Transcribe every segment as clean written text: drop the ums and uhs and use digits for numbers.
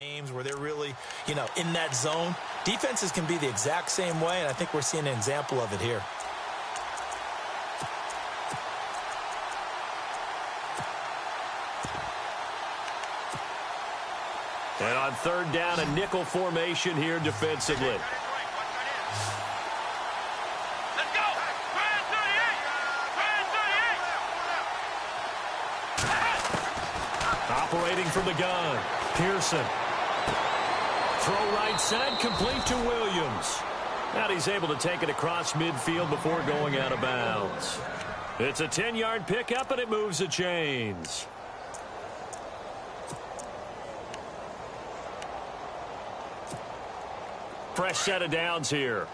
games where they're really, in that zone. Defenses can be the exact same way, and I think we're seeing an example of it here. And on third down, a nickel formation here defensively. Operating from the gun, Pearson. Throw right side, complete to Williams. And he's able to take it across midfield before going out of bounds. It's a 10-yard pickup, and it moves the chains. Fresh set of downs here.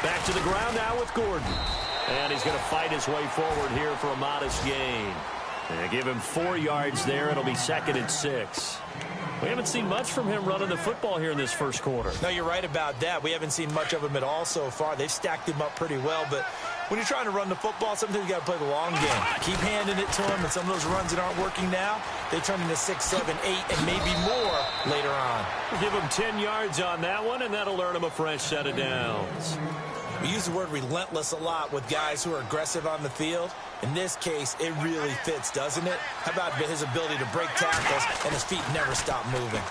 Back to the ground now with Gordon. And he's going to fight his way forward here for a modest gain. And give him 4 yards there. It'll be 2nd and 6. We haven't seen much from him running the football here in this first quarter. No, you're right about that. We haven't seen much of him at all so far. They've stacked him up pretty well, but when you're trying to run the football, sometimes you got to play the long game. Keep handing it to him, and some of those runs that aren't working now, they turn into 6, 7, 8, and maybe more later on. We'll give him 10 yards on that one, and that'll earn him a fresh set of downs. We use the word relentless a lot with guys who are aggressive on the field. In this case, it really fits, doesn't it? How about his ability to break tackles and his feet never stop moving?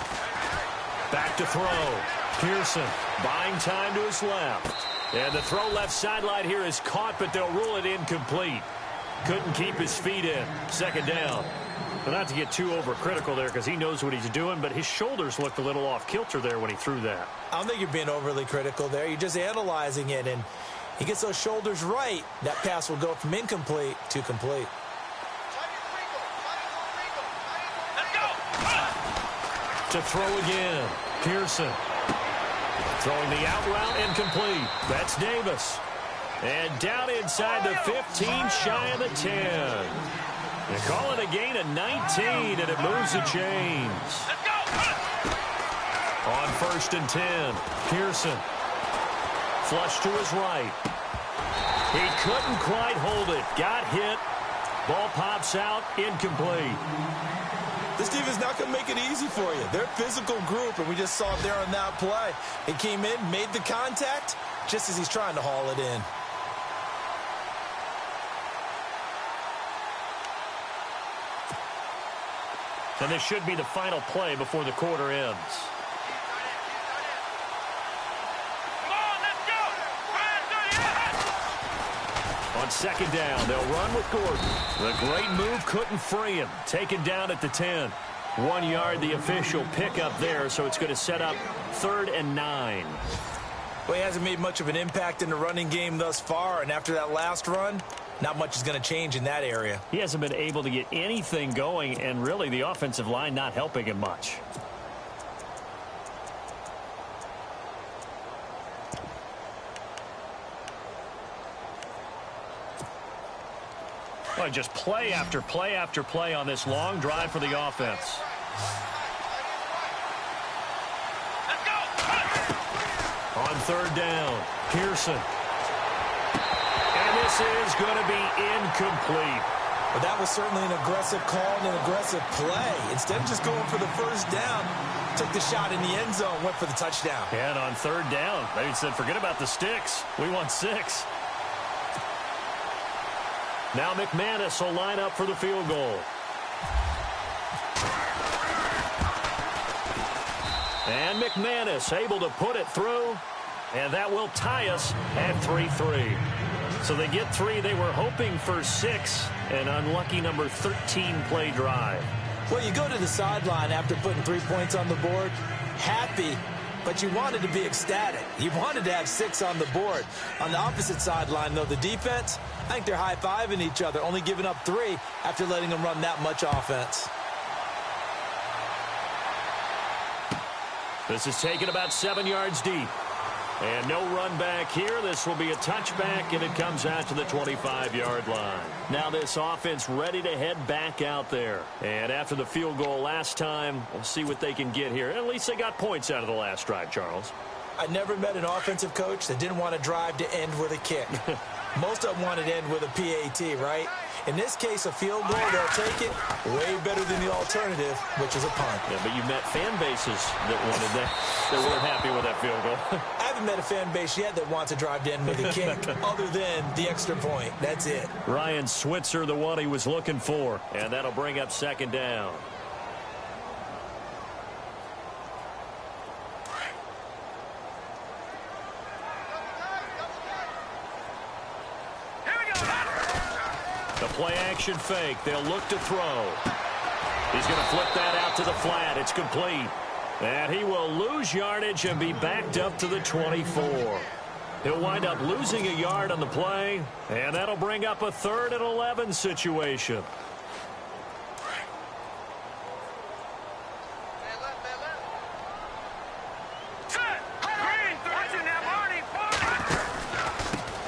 Back to throw. Pearson buying time to his left. And the throw left sideline here is caught, but they'll rule it incomplete. Couldn't keep his feet in. 2nd down. But not to get too overcritical there because he knows what he's doing, but his shoulders looked a little off kilter there when he threw that. I don't think you're being overly critical there. You're just analyzing it, and he gets those shoulders right. That pass will go from incomplete to complete. To throw again. Pearson. Throwing the out route incomplete. That's Davis. And down inside the 15, shy of the 10. They call it a gain of 19, and it moves the chains. On 1st and 10, Pearson. Flush to his right. He couldn't quite hold it. Got hit. Ball pops out. Incomplete. This defense is not going to make it easy for you. They're a physical group, and we just saw it there on that play. He came in, made the contact, just as he's trying to haul it in. And this should be the final play before the quarter ends. On 2nd down, they'll run with Gordon. The great move couldn't free him. Taken down at the 10. 1 yard, the official pickup there, so it's going to set up 3rd and 9. Well, he hasn't made much of an impact in the running game thus far, and after that last run, not much is going to change in that area. He hasn't been able to get anything going, and really the offensive line not helping him much. Well, just play after play after play on this long drive for the offense. On 3rd down, Pearson. And this is going to be incomplete. But that was certainly an aggressive call and an aggressive play. Instead of just going for the 1st down, took the shot in the end zone, went for the touchdown. And on 3rd down, they said, forget about the sticks. We want 6. Now McManus will line up for the field goal. And McManus able to put it through. And that will tie us at 3-3. So they get 3. They were hoping for 6. An unlucky number 13 play drive. Well, you go to the sideline after putting 3 points on the board, happy, but you wanted to be ecstatic. You wanted to have 6 on the board. On the opposite sideline, though, the defense, I think they're high-fiving each other, only giving up 3 after letting them run that much offense. This is taken about 7 yards deep. And no run back here. This will be a touchback, and it comes out to the 25-yard line. Now this offense ready to head back out there. And after the field goal last time, we'll see what they can get here. At least they got points out of the last drive, Charles. I never met an offensive coach that didn't want to drive to end with a kick. Most of them want it to end with a PAT, right? In this case, a field goal, they'll take it way better than the alternative, which is a punt. Yeah, but you met fan bases that wanted that. They weren't happy with that field goal. I haven't met a fan base yet that wants to drive to end with a kick other than the extra point. That's it. Ryan Switzer, the one he was looking for. And that'll bring up second down. The play-action fake. They'll look to throw. He's going to flip that out to the flat. It's complete. And he will lose yardage and be backed up to the 24. He'll wind up losing a yard on the play, and that'll bring up a 3rd and 11 situation.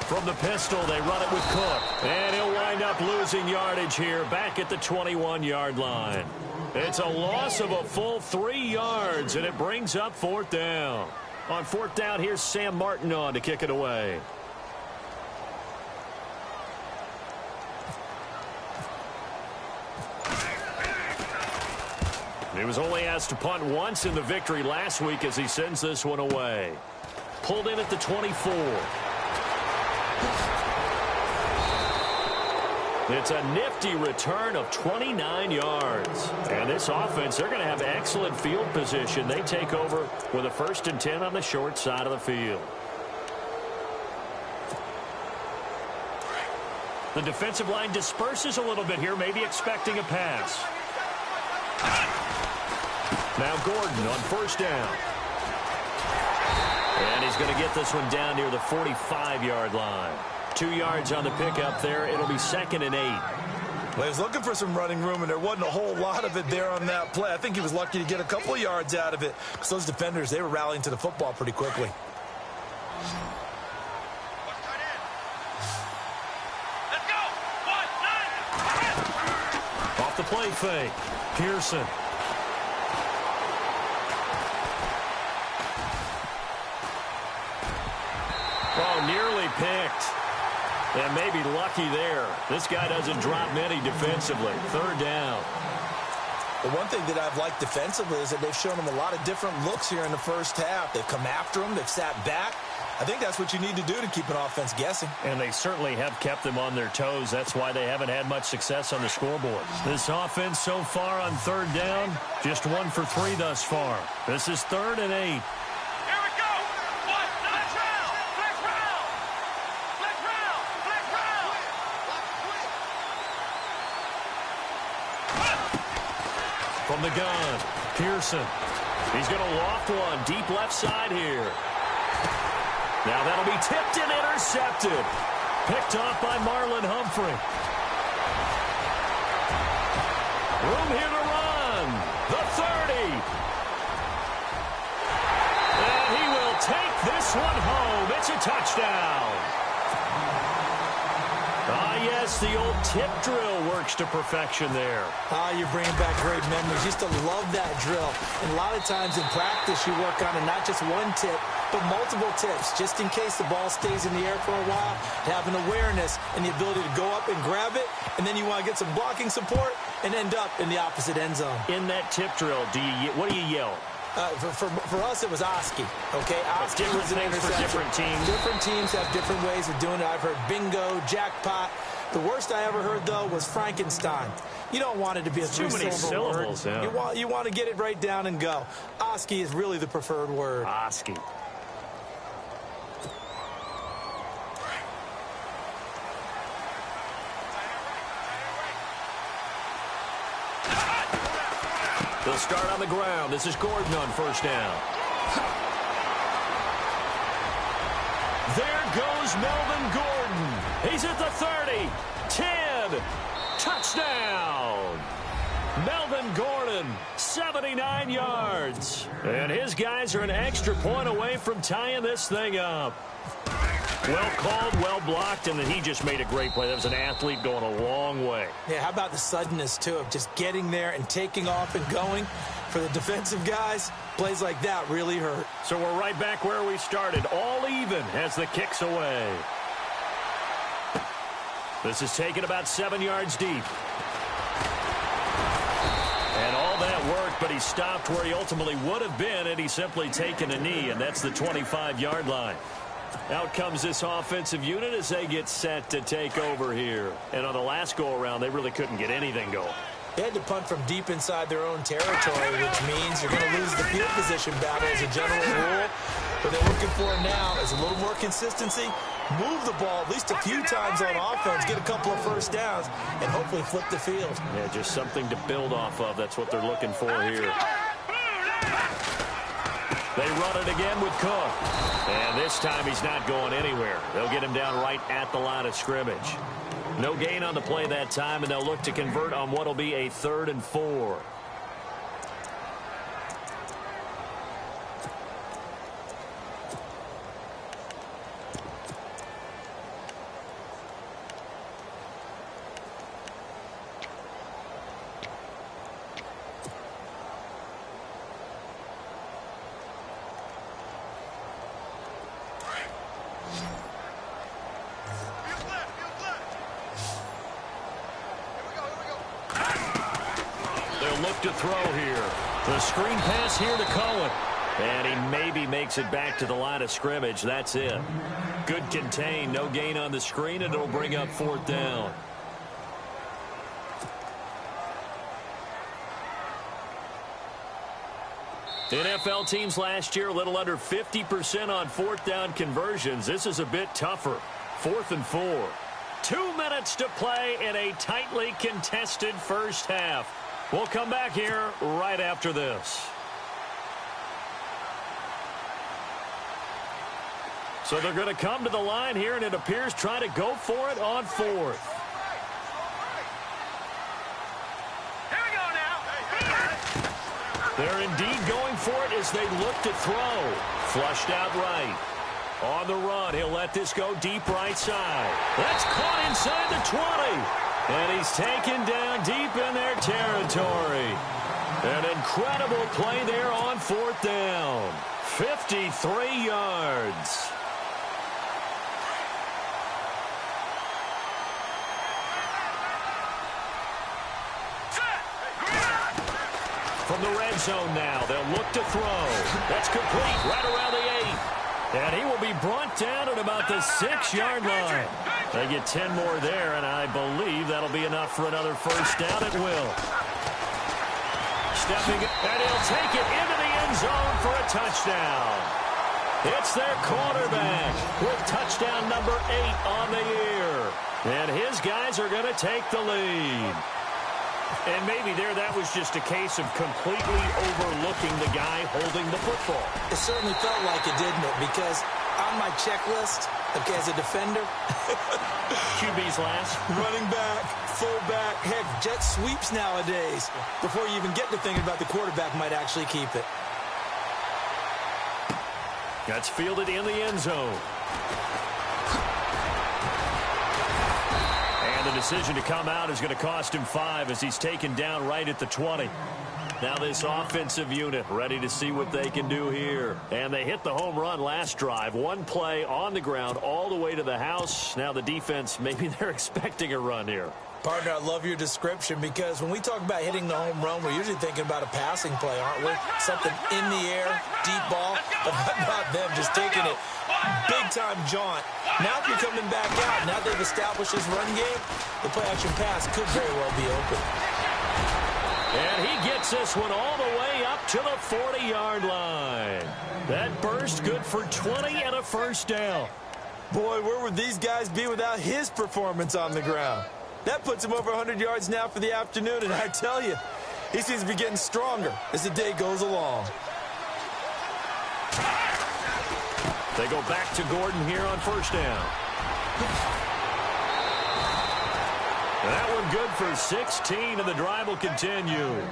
From the pistol, they run it with Cook. And he'll wind up losing yardage here back at the 21-yard line. It's a loss of a full 3 yards, and it brings up 4th down. On 4th down, here's Sam Martin on to kick it away. He was only asked to punt once in the victory last week as he sends this one away. Pulled in at the 24. It's a nifty return of 29 yards. And this offense, they're going to have excellent field position. They take over with a 1st and 10 on the short side of the field. The defensive line disperses a little bit here, maybe expecting a pass. Now Gordon on 1st down. And he's going to get this one down near the 45-yard line. 2 yards on the pickup there. It'll be 2nd and 8. Well, he was looking for some running room, and there wasn't a whole lot of it there on that play. I think he was lucky to get a couple of yards out of it because those defenders, they were rallying to the football pretty quickly. Let's go. 1, 9. Off the play fake. Pearson. Oh, nearly picked. And maybe lucky there. This guy doesn't drop many defensively. 3rd down. The one thing that I've liked defensively is that they've shown him a lot of different looks here in the first half. They've come after him. They've sat back. I think that's what you need to do to keep an offense guessing. And they certainly have kept them on their toes. That's why they haven't had much success on the scoreboard. This offense so far on 3rd down, just 1 for 3 thus far. This is 3rd and 8. From the gun, Pearson. He's going to loft one deep left side here. Now that'll be tipped and intercepted. Picked off by Marlon Humphrey. Room here to run. The 30. And he will take this one home. It's a touchdown. Yes, the old tip drill works to perfection there. You're bringing back great memories. Used to love that drill. And a lot of times in practice, you work on it, not just one tip, but multiple tips, just in case the ball stays in the air for a while, to have an awareness and the ability to go up and grab it, and then you want to get some blocking support and end up in the opposite end zone. In that tip drill, what do you yell? For us, it was Oski. Okay, Oski was an interception. For different teams. Different teams have different ways of doing it. I've heard bingo, jackpot. The worst I ever heard, though, was Frankenstein. You don't want it to be a too many syllables. Word. Yeah. You want to get it right down and go. Oski is really the preferred word. Oski. They'll start on the ground. This is Gordon on 1st down. There goes Melvin Gordon. He's at the 30, 10, touchdown. Melvin Gordon, 79 yards. And his guys are an extra point away from tying this thing up. Well called, well blocked, and then he just made a great play. That was an athlete going a long way. Yeah, how about the suddenness, too, of just getting there and taking off and going? For the defensive guys, plays like that really hurt. So we're right back where we started, all even as the kick's away. This is taken about 7 yards deep. And all that worked, but he stopped where he ultimately would have been, and he's simply taken a knee, and that's the 25-yard line. Out comes this offensive unit as they get set to take over here. And on the last go-around, they really couldn't get anything going. They had to punt from deep inside their own territory, which means you're going to lose the field position battle as a general rule. What they're looking for now is a little more consistency, move the ball at least a few times on offense, get a couple of first downs, and hopefully flip the field. Yeah, just something to build off of. That's what they're looking for here. They run it again with Cook. And this time he's not going anywhere. They'll get him down right at the line of scrimmage. No gain on the play that time, and they'll look to convert on what will be a 3rd and 4. To throw here. The screen pass here to Cohen. And he maybe makes it back to the line of scrimmage. That's it. Good contain. No gain on the screen, and it'll bring up 4th down. NFL teams last year a little under 50% on 4th down conversions. This is a bit tougher. 4th and 4. 2 minutes to play in a tightly contested first half. We'll come back here right after this. So they're going to come to the line here, and it appears trying to go for it on 4th. Here we go now. They're indeed going for it as they look to throw. Flushed out right. On the run, he'll let this go deep right side. That's caught inside the 20. And he's taken down deep in their territory. An incredible play there on 4th down. 53 yards. From the red zone now, they'll look to throw. That's complete right around the 8. And he will be brought down at about the 6-yard line. They get 10 more there, and I believe that'll be enough for another first down. It will. Stepping, and he'll take it into the end zone for a touchdown. It's their quarterback with touchdown number 8 on the year. And his guys are going to take the lead. And maybe there that was just a case of completely overlooking the guy holding the football. It certainly felt like it, didn't it? Because on my checklist, okay, as a defender, QB's last. Running back, fullback, heck, jet sweeps nowadays. Before you even get to thinking about the quarterback might actually keep it. That's fielded in the end zone. And the decision to come out is going to cost him 5 as he's taken down right at the 20. Now this offensive unit ready to see what they can do here. And they hit the home run last drive. One play on the ground all the way to the house. Now the defense, maybe they're expecting a run here. Partner, I love your description because when we talk about hitting the home run, we're usually thinking about a passing play, aren't we? Something in the air, deep ball. But how about them just taking it big-time jaunt? Now if you're coming back out, now they've established this run game, the play-action pass could very well be open. And he gets this one all the way up to the 40-yard line. That burst good for 20 and a first down. Boy, where would these guys be without his performance on the ground? That puts him over 100 yards now for the afternoon, and I tell you, he seems to be getting stronger as the day goes along. They go back to Gordon here on first down. That one good for 16, and the drive will continue.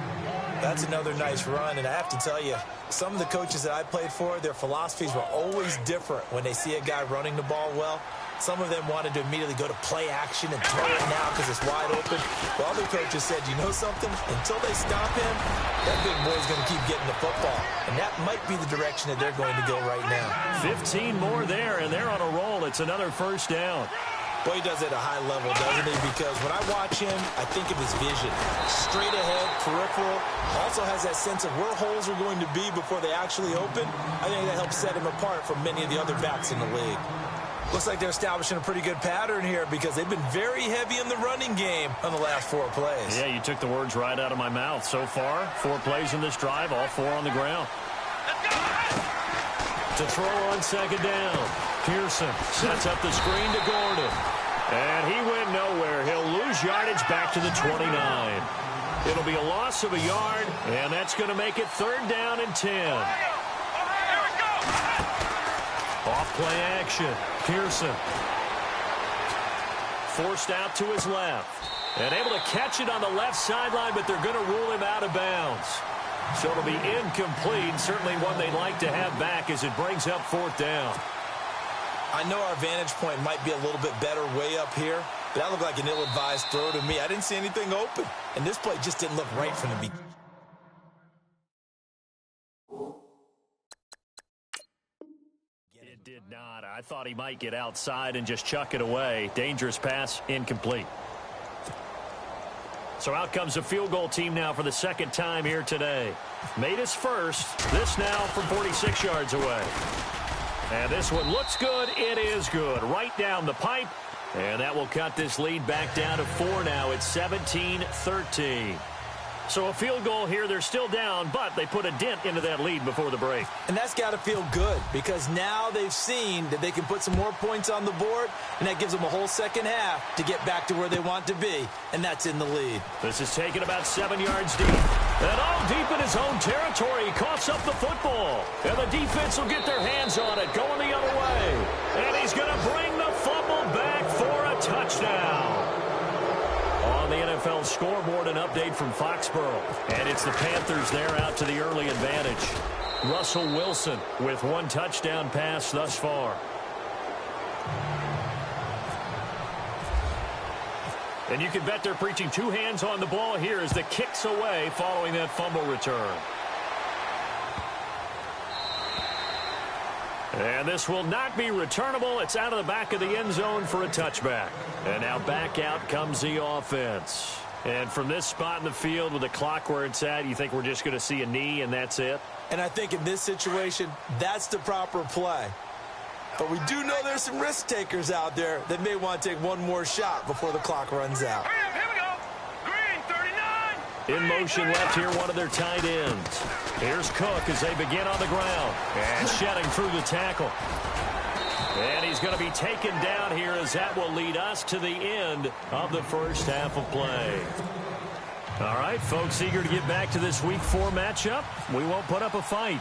That's another nice run, and I have to tell you, some of the coaches that I played for, their philosophies were always different when they see a guy running the ball well. Some of them wanted to immediately go to play action and throw it now because it's wide open. While other coaches said, you know something? Until they stop him, that big boy's going to keep getting the football. And that might be the direction that they're going to go right now. 15 more there, and they're on a roll. It's another first down. Boy, he does it at a high level, doesn't he? Because when I watch him, I think of his vision. Straight ahead, peripheral. Also has that sense of where holes are going to be before they actually open. I think that helps set him apart from many of the other backs in the league. Looks like they're establishing a pretty good pattern here because they've been very heavy in the running game on the last 4 plays. Yeah, you took the words right out of my mouth. So far, 4 plays in this drive, all 4 on the ground. To throw on second down. Pearson sets up the screen to Gordon. And he went nowhere. He'll lose yardage back to the 29. It'll be a loss of a yard, and that's going to make it 3rd down and 10. Off play action. Pearson. Forced out to his left. And able to catch it on the left sideline, but they're going to rule him out of bounds. So it'll be incomplete. Certainly one they'd like to have back as it brings up 4th down. I know our vantage point might be a little bit better way up here, but that looked like an ill-advised throw to me. I didn't see anything open, and this play just didn't look right from the beginning. It did not. I thought he might get outside and just chuck it away. Dangerous pass, incomplete. So out comes a field goal team now for the 2nd time here today. Made his first. This now from 46 yards away. And this one looks good. It is good. Right down the pipe. And that will cut this lead back down to 4 now. It's 17-13. So a field goal here. They're still down, but they put a dent into that lead before the break. And that's got to feel good because now they've seen that they can put some more points on the board, and that gives them a whole second half to get back to where they want to be, and that's in the lead. This is taken about 7 yards deep. And all deep in his own territory. He coughs up the football. And the defense will get their hands on it, going the other way. And he's going to bring the fumble back for a touchdown. On the NFL scoreboard, an update from Foxborough. And it's the Panthers there out to the early advantage. Russell Wilson with 1 touchdown pass thus far. And you can bet they're preaching 2 hands on the ball here as the kick's away following that fumble return. And this will not be returnable. It's out of the back of the end zone for a touchback. And now back out comes the offense. And from this spot in the field with the clock where it's at, you think we're just going to see a knee and that's it? And I think in this situation, that's the proper play. But we do know there's some risk takers out there that may want to take one more shot before the clock runs out. Here we go. Green, 39. In motion left here, one of their tight ends. Here's Cook as they begin on the ground. And shedding through the tackle. And he's going to be taken down here as that will lead us to the end of the first half of play. All right, folks, eager to get back to this Week 4 matchup. We won't put up a fight.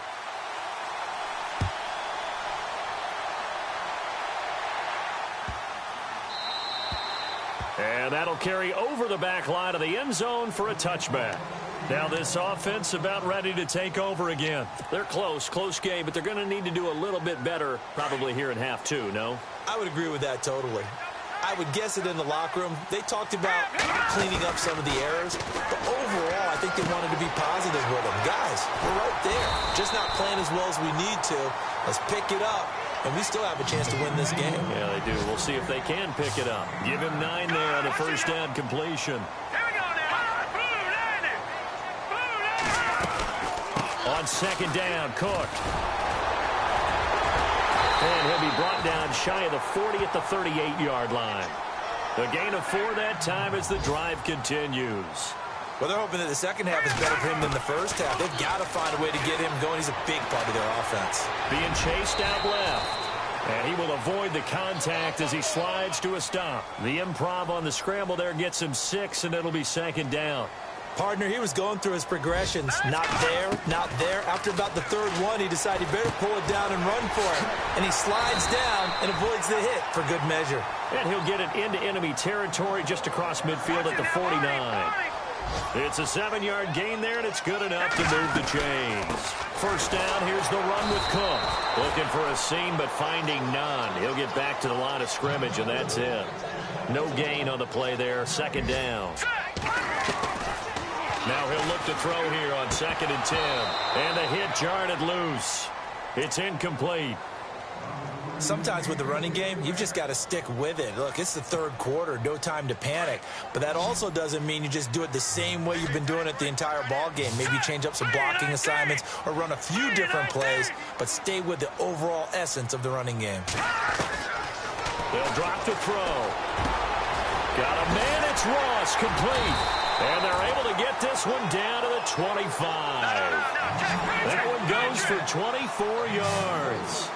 And that'll carry over the back line of the end zone for a touchback. Now this offense about ready to take over again. They're close game, but they're going to need to do a little bit better probably here in half 2, no? I would agree with that totally. I would guess it in the locker room. They talked about cleaning up some of the errors, but overall I think they wanted to be positive with them. Guys, we're right there. Just not playing as well as we need to. Let's pick it up. And we still have a chance to win this game. Yeah, they do. We'll see if they can pick it up. Give him 9 there on the first down completion. Here we go now. Blue, On second down, Cook. And he'll be brought down shy of the 40 at the 38-yard line. A gain of 4 that time as the drive continues. Well, they're hoping that the second half is better for him than the first half. They've got to find a way to get him going. He's a big part of their offense. Being chased out left. And he will avoid the contact as he slides to a stop. The improv on the scramble there gets him 6, and it'll be second down. Partner, he was going through his progressions. Not there, not there. After about the 3rd one, he decided he better pull it down and run for it. And he slides down and avoids the hit for good measure. And he'll get it into enemy territory just across midfield at the 49. It's a 7-yard gain there, and it's good enough to move the chains. First down, here's the run with Cook. Looking for a seam, but finding none. He'll get back to the line of scrimmage, and that's it. No gain on the play there, second down. Now he'll look to throw here on 2nd and 10. And the hit jarred it loose. It's incomplete. Sometimes with the running game, you've just got to stick with it. Look, it's the third quarter, no time to panic. But that also doesn't mean you just do it the same way you've been doing it the entire ball game. Maybe change up some blocking assignments or run a few different plays, but stay with the overall essence of the running game. They'll drop to throw. Got a man, it's Ross, complete. And they're able to get this one down to the 25. That one goes for 24 yards.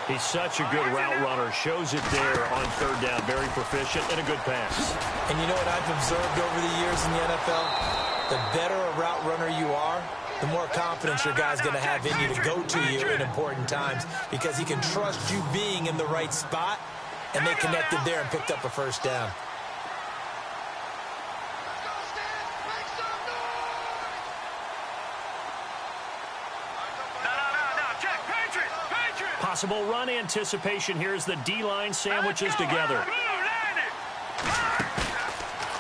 He's such a good route runner. Shows it there on third down. Very proficient and a good pass. And you know what I've observed over the years in the NFL? The better a route runner you are, the more confidence your guy's going to have in you to go to you in important times because he can trust you being in the right spot, and they connected there and picked up a first down. Possible run anticipation. Here's the D-line sandwiches together.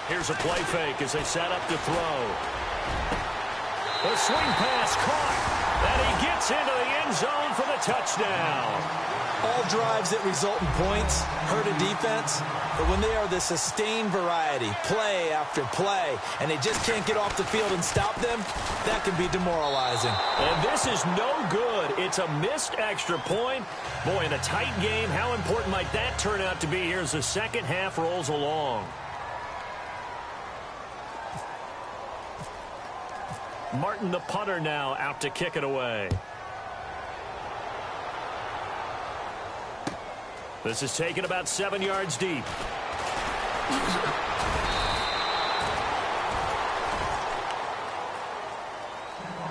Here's a play fake as they set up to throw. The swing pass caught. And he gets into the end zone for the touchdown. All drives that result in points hurt a defense, but when they are the sustained variety, play after play, and they just can't get off the field and stop them, that can be demoralizing. And this is no good. It's a missed extra point. Boy, in a tight game, how important might that turn out to be here as the second half rolls along? Martin, the punter, now out to kick it away. This is taken about 7 yards deep.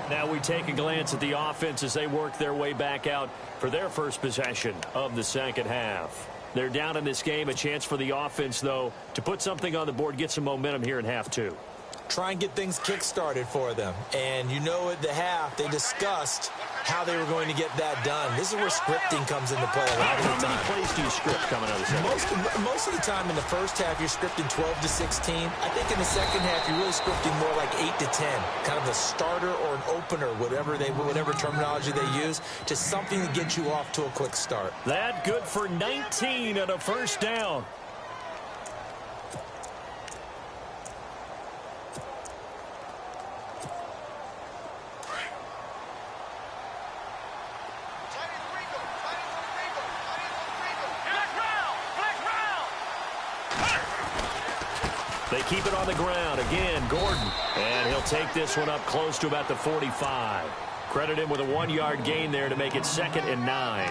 Now we take a glance at the offense as they work their way back out for their first possession of the second half. They're down in this game. A chance for the offense, though, to put something on the board, get some momentum here in half two. Try and get things kick-started for them. And you know at the half, they discussed how they were going to get that done. This is where scripting comes into play a lot of the time. How many plays do you script coming out of the second? Most of the time in the first half, you're scripting 12 to 16. I think in the second half, you're really scripting more like 8 to 10. Kind of a starter or an opener, whatever terminology they use, just something to get you off to a quick start. That good for 19 and a first down. They keep it on the ground. Again, Gordon. And he'll take this one up close to about the 45. Credit him with a 1-yard gain there to make it 2nd and 9.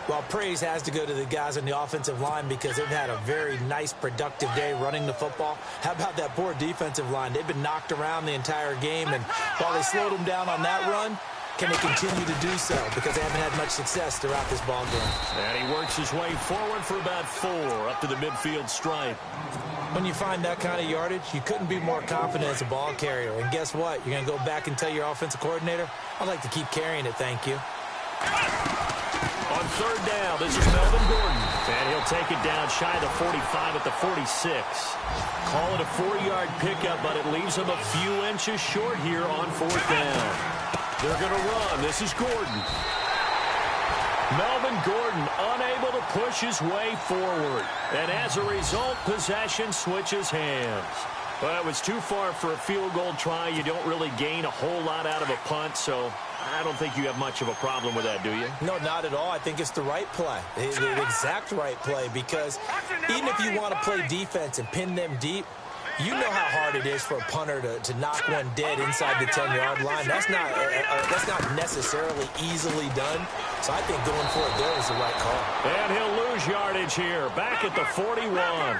Well, praise has to go to the guys on the offensive line because they've had a very nice, productive day running the football. How about that poor defensive line? They've been knocked around the entire game, and while they slowed them down on that run, can they continue to do so? Because they haven't had much success throughout this ball game. And he works his way forward for about 4 up to the midfield stripe. When you find that kind of yardage, you couldn't be more confident as a ball carrier. And guess what? You're going to go back and tell your offensive coordinator, I'd like to keep carrying it, thank you. On third down, this is Melvin Gordon. And he'll take it down shy of the 45 at the 46. Call it a 4-yard pickup, but it leaves him a few inches short here on 4th down. They're going to run. This is Gordon. Melvin Gordon unable to push his way forward. And as a result, possession switches hands. Well, it was too far for a field goal try. You don't really gain a whole lot out of a punt, so I don't think you have much of a problem with that, do you? No, not at all. I think it's the right play, the exact right play, because even if you want to play defense and pin them deep, you know how hard it is for a punter to knock one dead inside the 10-yard line. That's not necessarily easily done. So I think going for it there was the right call. And he'll lose yardage here, back at the 41.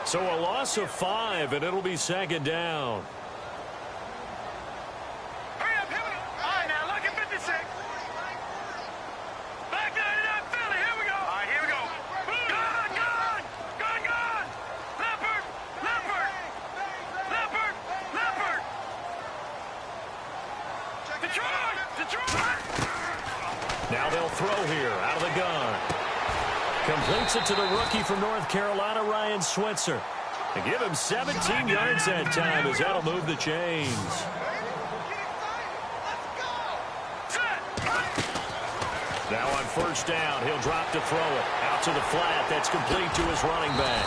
So a loss of 5, and it'll be 2nd down. Hurry up, hurry up. All right, now look at 56. Back 99 Philly, here we go. All right, here we go. Gone, gone, gone, gone. Leopard, leopard, leopard, leopard. Detroit, Detroit. Now they'll throw here out of the gun. Completes it to the rookie from North Carolina, Ryan Switzer. And give him 17 yards that time as that'll move the chains. Now on first down, he'll drop to throw it. Out to the flat. That's complete to his running back.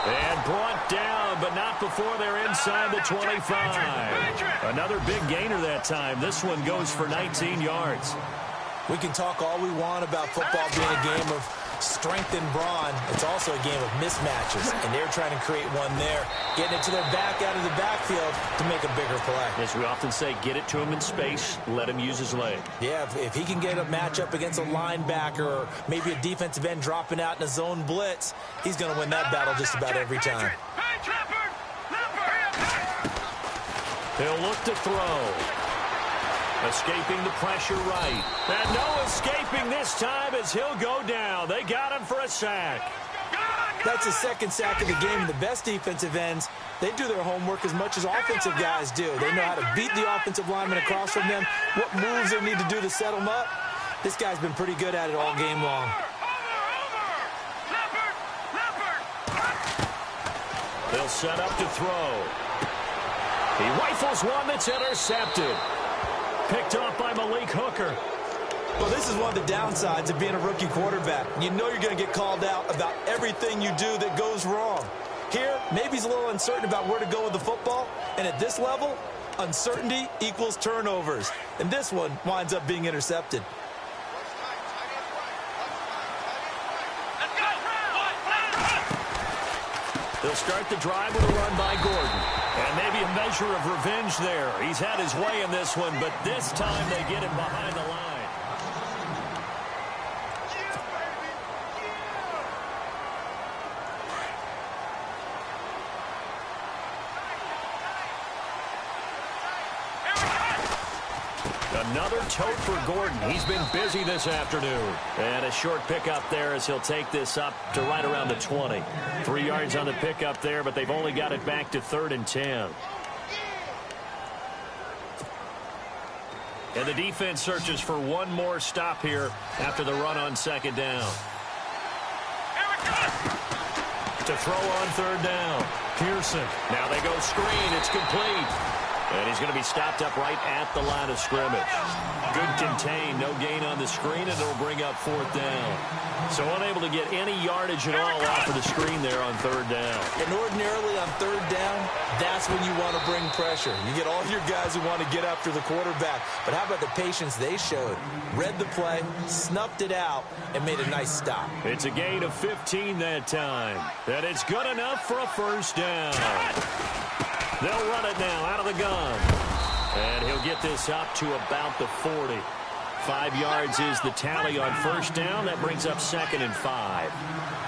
And brought down, but not before they're inside the 25. Another big gainer that time. This one goes for 19 yards. We can talk all we want about football being a game of strength and brawn. It's also a game of mismatches, and they're trying to create one there, getting it to their back out of the backfield to make a bigger play. As we often say, get it to him in space, let him use his leg. Yeah, if he can get a matchup against a linebacker or maybe a defensive end dropping out in a zone blitz, he's going to win that battle just about every time. He'll look to throw. Escaping the pressure right. And no escaping this time as he'll go down. They got him for a sack. That's his second sack of the game. And the best defensive ends, they do their homework as much as offensive guys do. They know how to beat the offensive lineman across from them, what moves they need to do to set them up. This guy's been pretty good at it all game long. They'll set up to throw. He rifles one that's intercepted. Picked off by Malik Hooker. Well, this is one of the downsides of being a rookie quarterback. You know you're going to get called out about everything you do that goes wrong. Here, maybe he's a little uncertain about where to go with the football. And at this level, uncertainty equals turnovers. And this one winds up being intercepted. They'll start the drive with a run by Gordon. And maybe a measure of revenge there. He's had his way in this one, but this time they get him behind the line. Another tote for Gordon. He's been busy this afternoon. And a short pickup there as he'll take this up to right around the 20. 3 yards on the pickup there, but they've only got it back to 3rd and 10. And the defense searches for one more stop here after the run on 2nd down. To throw on 3rd down. Pearson. Now they go screen. It's complete. And he's going to be stopped up right at the line of scrimmage. Good contain, no gain on the screen, and it'll bring up 4th down. So unable to get any yardage at all off of the screen there on 3rd down. And ordinarily on 3rd down, that's when you want to bring pressure. You get all your guys who want to get after the quarterback. But how about the patience they showed? Read the play, snuffed it out, and made a nice stop. It's a gain of 15 that time. And it's good enough for a 1st down. They'll run it now out of the gun. And he'll get this up to about the 40. 5 yards is the tally on 1st down. That brings up 2nd and 5.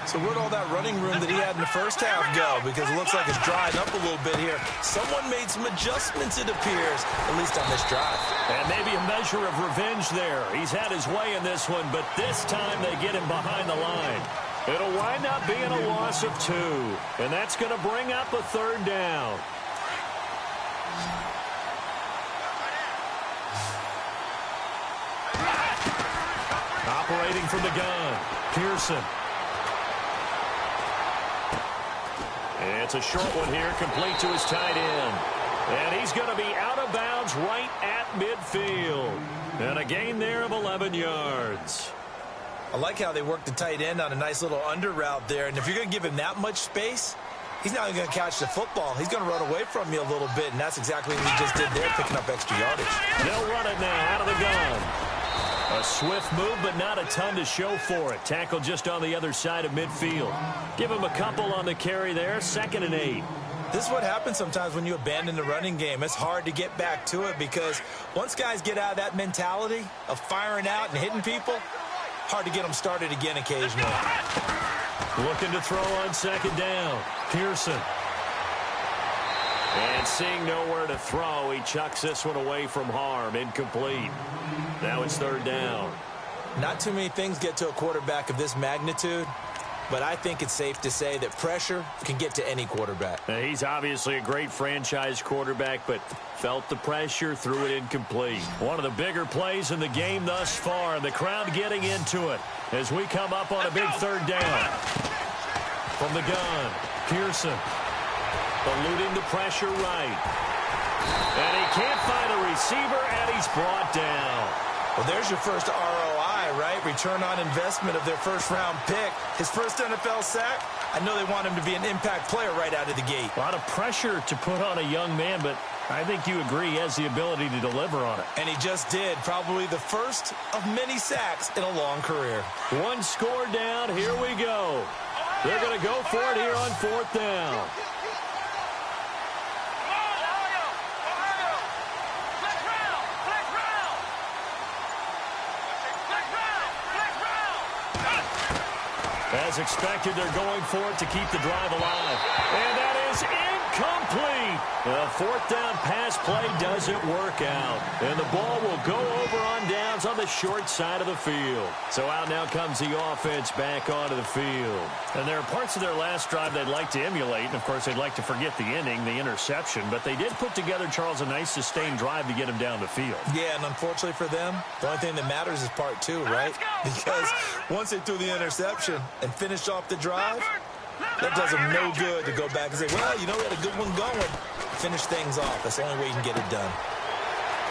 So where'd all that running room that he had in the first half go? Because it looks like it's drying up a little bit here. Someone made some adjustments, it appears, at least on this drive. And maybe a measure of revenge there. He's had his way in this one, but this time they get him behind the line. It'll wind up being a loss of 2. And that's going to bring up a 3rd down. Operating from the gun, Pearson. And it's a short one here, complete to his tight end. And he's going to be out of bounds right at midfield. And a gain there of 11 yards. I like how they worked the tight end on a nice little under route there. And if you're going to give him that much space, he's not going to catch the football. He's going to run away from you a little bit, and that's exactly what he just did there, picking up extra yardage. They'll run it now out of the gun. A swift move, but not a ton to show for it. Tackle just on the other side of midfield. Give him a couple on the carry there. 2nd and 8. This is what happens sometimes when you abandon the running game. It's hard to get back to it because once guys get out of that mentality of firing out and hitting people, hard to get them started again occasionally. Looking to throw on 2nd down. Pearson. And seeing nowhere to throw, he chucks this one away from harm. Incomplete. Now it's 3rd down. Not too many things get to a quarterback of this magnitude, but I think it's safe to say that pressure can get to any quarterback. Now, he's obviously a great franchise quarterback, but felt the pressure, threw it incomplete. One of the bigger plays in the game thus far, and the crowd getting into it as we come up on a big 3rd down. From the gun, Pearson. Eluding the pressure right. And he can't find a receiver, and he's brought down. Well, there's your first ROI guy, right? Return on investment of their first-round pick. His first NFL sack, I know they want him to be an impact player right out of the gate. A lot of pressure to put on a young man, but I think you agree he has the ability to deliver on it. And he just did. Probably the first of many sacks in a long career. One score down. Here we go. They're going to go for it here on fourth down. As expected, they're going for it to keep the drive alive. And that is incomplete. The fourth down pass play doesn't work out. And the ball will go over on downs on the short side of the field. So out now comes the offense back onto the field. And there are parts of their last drive they'd like to emulate. And, of course, they'd like to forget the inning, the interception. But they did put together, Charles, a nice sustained drive to get him down the field. Yeah, and unfortunately for them, the only thing that matters is part two, right? Because once they threw the interception and finished off the drive, that does them no good to go back and say, well, you know, we had a good one going. Finish things off. That's the only way you can get it done.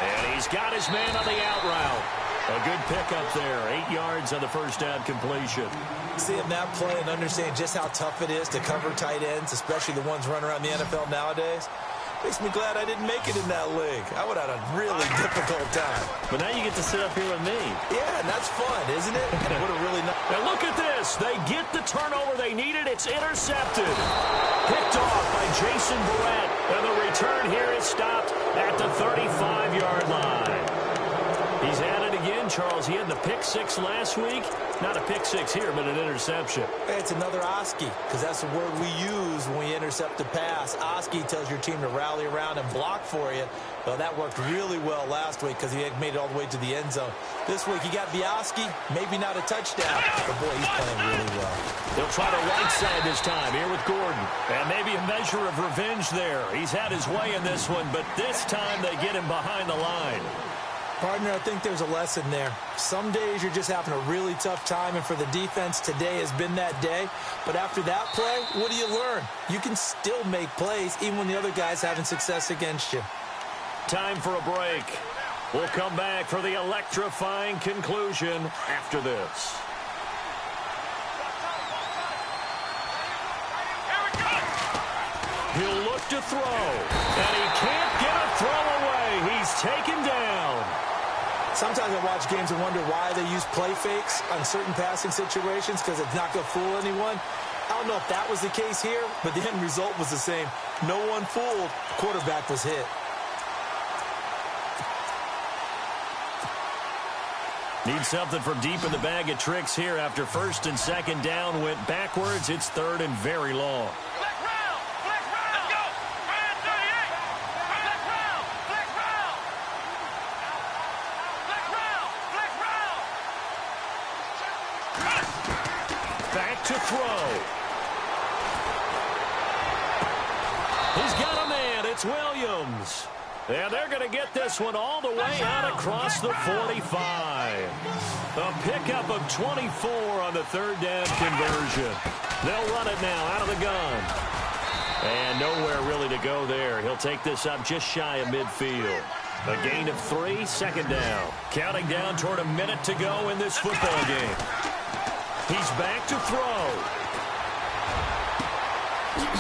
And he's got his man on the out route. A good pickup there. 8 yards on the first down completion. Seeing that play and understand just how tough it is to cover tight ends, especially the ones running around the NFL nowadays, makes me glad I didn't make it in that league. I would have had a really difficult time. But now you get to sit up here with me. Yeah, and that's fun, isn't it? And it would have really not. Now look at this. They get the turnover they needed. It's intercepted. Picked off by Jason Barrett. And the return here is stopped at the 35-yard line. He's at it again, Charles. He had the pick six last week. Not a pick six here, but an interception. Hey, it's another Oski, because that's the word we use when we intercept a pass. Oski tells your team to rally around and block for you. Well, that worked really well last week because he made it all the way to the end zone. This week, he got Oski, maybe not a touchdown, but boy, he's playing really well. They'll try the right side this time here with Gordon. And maybe a measure of revenge there. He's had his way in this one, but this time they get him behind the line. Partner, I think there's a lesson there. Some days you're just having a really tough time, and for the defense, today has been that day. But after that play, what do you learn? You can still make plays even when the other guy's having success against you. Time for a break. We'll come back for the electrifying conclusion after this. He'll look to throw, and he can't get a throw away. He's taken down. Sometimes I watch games and wonder why they use play fakes on certain passing situations, because it's not going to fool anyone. I don't know if that was the case here, but the end result was the same. No one fooled. Quarterback was hit. Need something from deep in the bag of tricks here after first and second down went backwards. It's third and very long. Back to throw. He's got a man. It's Williams. And they're going to get this one all the way out across the 45. A pickup of 24 on the third down conversion. They'll run it now out of the gun. And nowhere really to go there. He'll take this up just shy of midfield. A gain of 3, second down. Counting down toward a minute to go in this football game. He's back to throw.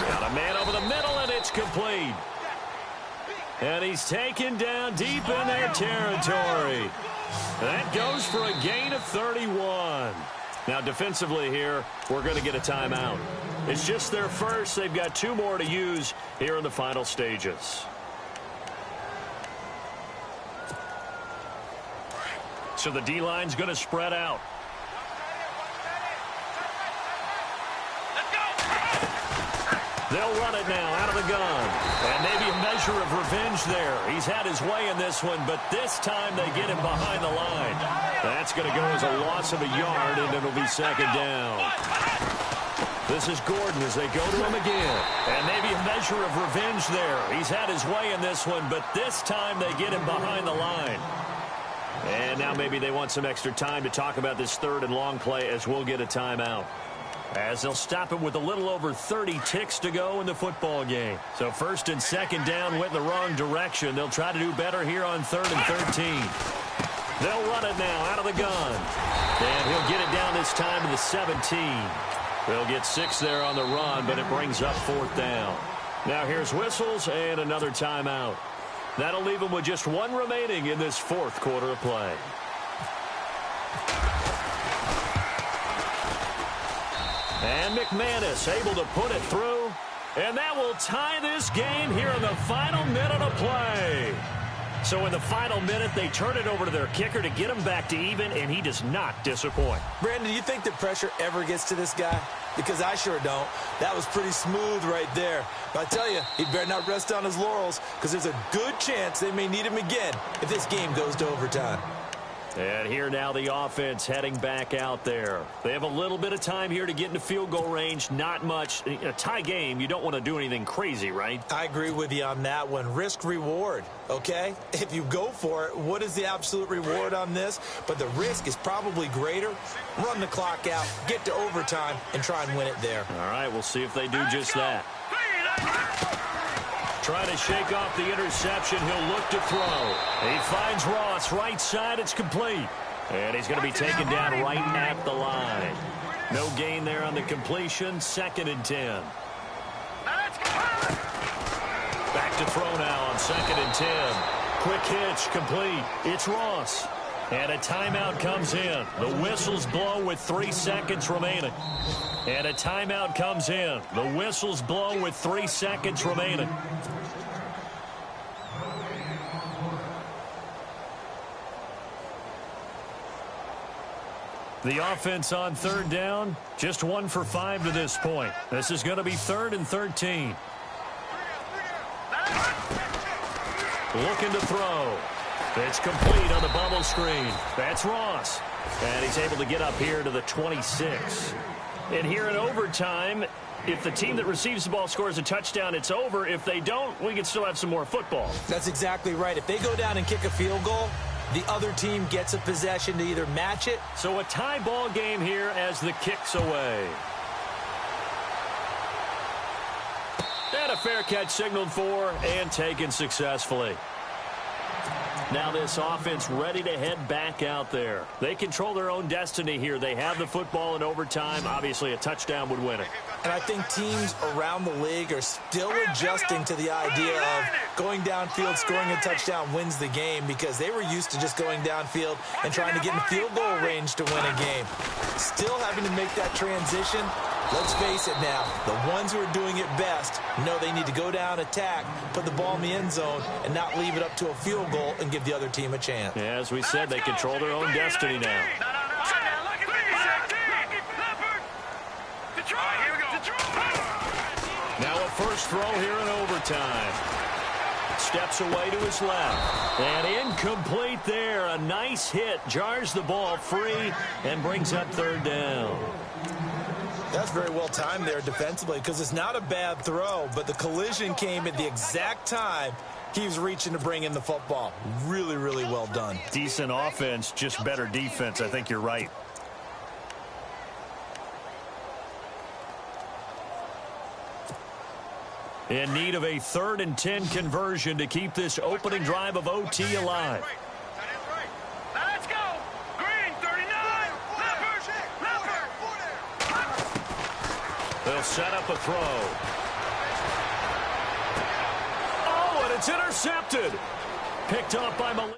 Got a man over the middle, and it's complete. And he's taken down deep in their territory. That goes for a gain of 31. Now, defensively here, we're going to get a timeout. It's just their first. They've got 2 more to use here in the final stages. So the D-line's going to spread out. They'll run it now out of the gun. And maybe a measure of revenge there. He's had his way in this one, but this time they get him behind the line. That's going to go as a loss of a yard, and it'll be second down. This is Gordon as they go to him again. And maybe a measure of revenge there. He's had his way in this one, but this time they get him behind the line. And now maybe they want some extra time to talk about this third and long play as we'll get a timeout. As they'll stop it with a little over 30 ticks to go in the football game. So first and second down went in the wrong direction. They'll try to do better here on 3rd and 13. They'll run it now out of the gun. And he'll get it down this time to the 17. They'll get 6 there on the run, but it brings up 4th down. Now here's whistles and another timeout. That'll leave them with just 1 remaining in this 4th quarter of play. And McManus able to put it through. And that will tie this game here in the final minute of play. So in the final minute, they turn it over to their kicker to get him back to even, and he does not disappoint. Brandon, do you think the pressure ever gets to this guy? Because I sure don't. That was pretty smooth right there. But I tell you, he better not rest on his laurels, because there's a good chance they may need him again if this game goes to overtime. And here now the offense heading back out there. They have a little bit of time here to get into field goal range. Not much. A tie game, you don't want to do anything crazy, right? I agree with you on that one. Risk-reward, okay? If you go for it, what is the absolute reward on this? But the risk is probably greater. Run the clock out, get to overtime, and try and win it there. All right, we'll see if they do just that. Trying to shake off the interception. He'll look to throw. He finds Ross right side. It's complete. And he's going to be taken down right at the line. No gain there on the completion. 2nd and 10. Back to throw now on 2nd and 10. Quick hitch, complete. It's Ross. And a timeout comes in. The whistles blow with 3 seconds remaining. And a timeout comes in. The whistles blow with 3 seconds remaining. The offense on 3rd down, just 1 for 5 to this point. This is going to be 3rd and 13. Looking to throw. It's complete on the bubble screen. That's Ross. And he's able to get up here to the 26. And here in overtime, if the team that receives the ball scores a touchdown, it's over. If they don't, we can still have some more football. That's exactly right. If they go down and kick a field goal, the other team gets a possession to either match it. So a tie ball game here as the kick's away. And a fair catch signaled for and taken successfully. Now this offense ready to head back out there. They control their own destiny here. They have the football in overtime. Obviously, a touchdown would win it. And I think teams around the league are still adjusting to the idea of going downfield, scoring a touchdown wins the game, because they were used to just going downfield and trying to get in field goal range to win a game. Still having to make that transition. Let's face it now, the ones who are doing it best know they need to go down, attack, put the ball in the end zone, and not leave it up to a field goal and give the other team a chance. Yeah, as we said, they control their own destiny now. Now a first throw here in overtime. Steps away to his left. And incomplete there. A nice hit. Jars the ball free and brings up 3rd down. That's very well timed there defensively, because it's not a bad throw, but the collision came at the exact time he was reaching to bring in the football. Really, really well done. Decent offense, just better defense. I think you're right. In need of a 3rd and 10 conversion to keep this opening drive of OT alive. Let's go. Green, 39. They'll set up a throw. Oh, and it's intercepted. Picked off by Malik.